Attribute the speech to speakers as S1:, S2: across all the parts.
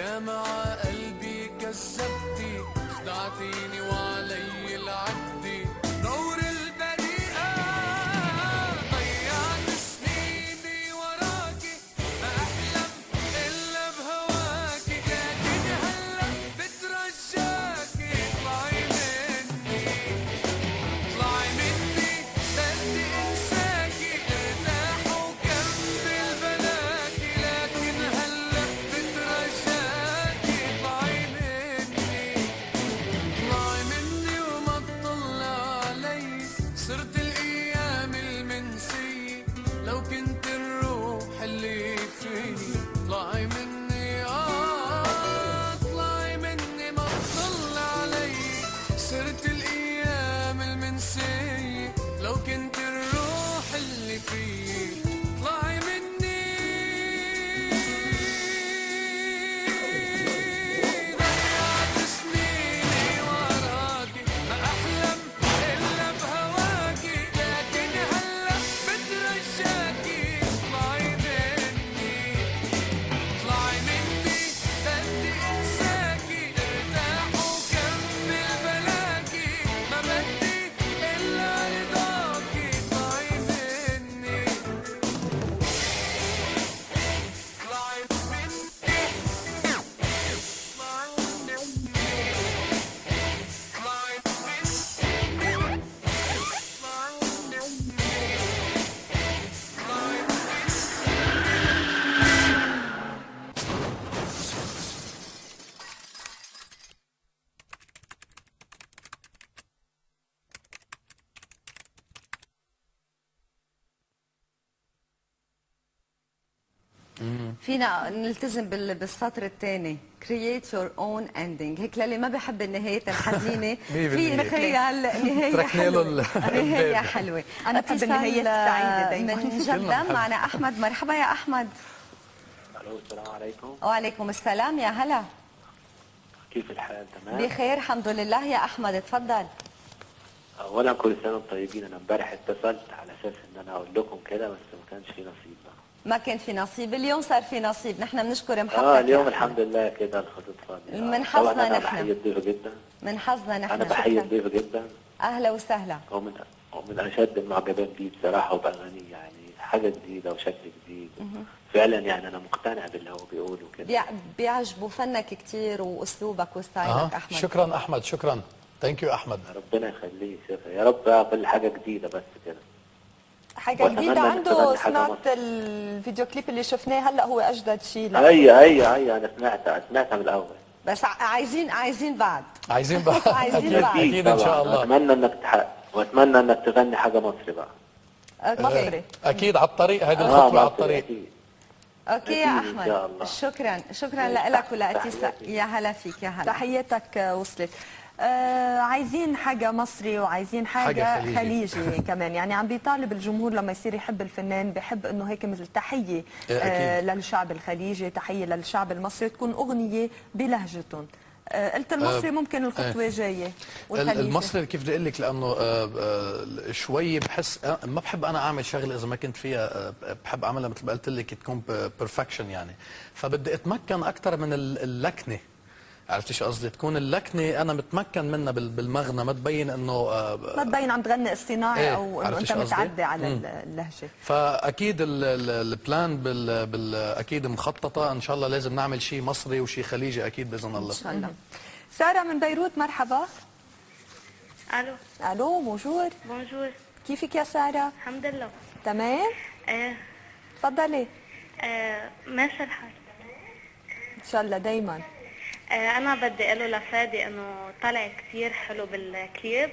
S1: يا مع قلبي كذبتي، خدعتيني وعلي العدي، نور البريئة ضيعت سنيني وراكي، ما أحلم إلا بهواكي، لكن هلا بترجاكي اطلعي مني، اطلعي مني، بدي انساكي ارتاح وكمل بلاكي، لكن هلا بترجاكي اطلعي مني وما تطلع علي، صرت الايام المنسية لو كنت الروح اللي فيي، اطلعي مني اطلعي مني ما تطلع علي، صرت الايام المنسية لو كنت الروح اللي فيي، اطلعي مني، ضيعت سنيني وراكي، ما احلم الا بهواكي، لكن هلا بترجاكي اطلعي مني، اطلعي مني، بدي انساكي ارتاح وكمل بلاكي، ما بدي الا رضاكي اطلعي مني، اطلعي
S2: فينا نلتزم بالسطر الثاني create your own ending، هيك للي ما بحب النهايات الحزينه في نتخيل نهايه حلوه، نهايه حلوه.
S3: انا بحب النهايات السعيده دايما.
S2: من جدة معنا احمد، مرحبا يا احمد.
S4: الو السلام عليكم.
S2: وعليكم السلام، يا هلا.
S4: كيف الحال؟ تمام
S2: بخير الحمد لله يا احمد، تفضل.
S4: اولا كل سنه وانتم طيبين. انا امبارح اتصلت على اساس ان انا اقول لكم كده بس ما كانش في نصيب بقى.
S2: ما كان في نصيب، اليوم صار في نصيب، نحن بنشكر محبتك.
S4: اليوم الحمد لله كده الخطوط فاضيه.
S2: من حظنا
S4: طبعا انا
S2: نحن.
S4: بحيي الضيف جدا.
S2: من حظنا نحن.
S4: انا بحيي الضيف جدا.
S2: اهلا وسهلا.
S4: ومن اشد المعجبين بيه بصراحه وباغانيه، يعني حاجه جديده وشكل جديد. فعلا يعني انا مقتنع باللي هو بيقوله كده.
S2: بيعجبوا فنك كثير واسلوبك وستايلك احمد.
S5: شكرا احمد، شكرا. ثانك يو احمد.
S4: ربنا يخليه يا رب. كل حاجه جديده بس كده.
S3: حاجه جديده عنده. سمعت الفيديو كليب اللي شفناه هلا هو اجدد شيء.
S4: اي انا سمعتها من الاول.
S2: بس عايزين بعد.
S5: عايزين بعد.
S4: اكيد
S5: ان شاء الله.
S4: اتمنى انك تحقق واتمنى انك تغني حاجه مصري بقى.
S2: مصري
S5: اكيد على الطريق، هذه الخطوه على الطريق.
S4: أكيد.
S2: اوكي يا احمد، شكرا لك ولاتيسا. يا هلا فيك، يا هلا.
S3: تحياتك وصلت. عايزين حاجة مصري وعايزين حاجة خليجي كمان، يعني عم بيطالب الجمهور لما يصير يحب الفنان بحب انه هيك مثل تحية للشعب الخليجي، تحية للشعب المصري، تكون أغنية بلهجتهم. قلت المصري ممكن الخطوة جاية والخليجي.
S5: المصري كيف بدي اقول لك، لانه شوي بحس ما بحب انا اعمل شغله اذا ما كنت فيها بحب اعملها مثل ما قلت لك تكون بيرفكشن يعني، فبدي اتمكن اكثر من اللكنه. عرفتي شو قصدي؟ تكون اللكنه انا متمكن منها بالمغنى، ما تبين انه
S3: ما تبين عم تغني اصطناعي او انه انت متعدي على اللهجه.
S5: فاكيد البلان اكيد مخططه، ان شاء الله لازم نعمل شيء مصري وشيء خليجي اكيد باذن الله.
S3: ان شاء الله. ساره من بيروت، مرحبا. الو موجود.
S6: بونجور.
S3: كيفك يا ساره؟
S6: الحمد لله
S3: تمام. تفضلي.
S6: ماشي الحال
S3: ان شاء الله دايما.
S6: انا بدي اقول له لفادي انه طلع كثير حلو بالكليب.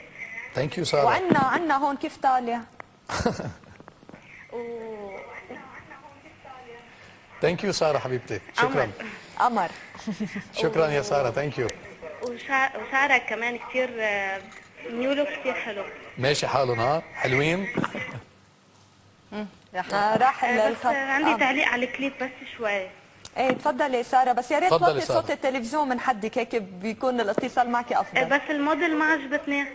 S5: ثانك يو ساره.
S3: وعنا هون كيف طالع؟
S5: ثانك يو ساره حبيبتي، شكرا.
S3: قمر.
S5: شكرا يا ساره، ثانك يو.
S6: وشعرك كمان كثير ميوله كثير حلو.
S5: ماشي حالهم حلوين.
S3: راح
S6: بس عندي تعليق على الكليب بس شوي.
S3: ايه تفضلي ساره، بس يا ريت توطي صوت التلفزيون من حدك، هيك بيكون الاتصال معك افضل.
S6: بس الموديل ما عجبتني.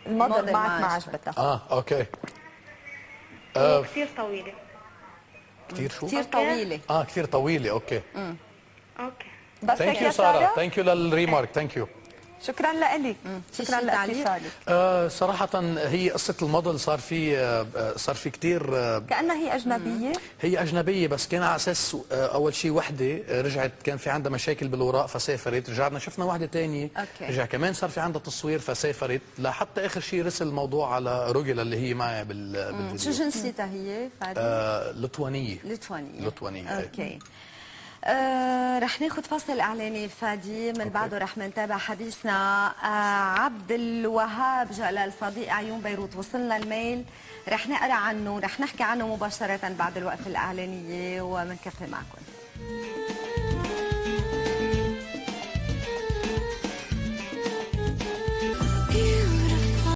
S3: الموديل معك ما عجبتها.
S5: اوكي.
S6: كثير طويله.
S5: كثير شو؟
S2: كثير طويله.
S5: كثير طويله. اوكي.
S6: اوكي
S3: بس
S5: ثانك يو ساره، ثانك يو للريمارك، ثانك يو.
S3: شكرا لك، شكرا لاتصالك.
S5: صراحة هي قصة الموديل صار في كثير
S3: كأنها هي أجنبية.
S5: هي أجنبية، بس كان على أساس أول شيء وحدة رجعت كان في عندها مشاكل بالوراق فسافرت، رجعنا شفنا وحدة ثانية رجع كمان صار في عندها تصوير فسافرت، لحتى آخر شيء رسل الموضوع على روجلا اللي هي معي بالفيديو.
S2: شو جنسيتها هي فادي؟
S5: لتوانية.
S2: لتوانية. اوكي. رح ناخذ فاصل اعلاني فادي، من بعده رح نتابع حديثنا. عبد الوهاب جلال صديق عيون بيروت، وصلنا الميل، رح نقرا عنه، رح نحكي عنه مباشره بعد الوقفه الاعلانيه ومنكفي معكم.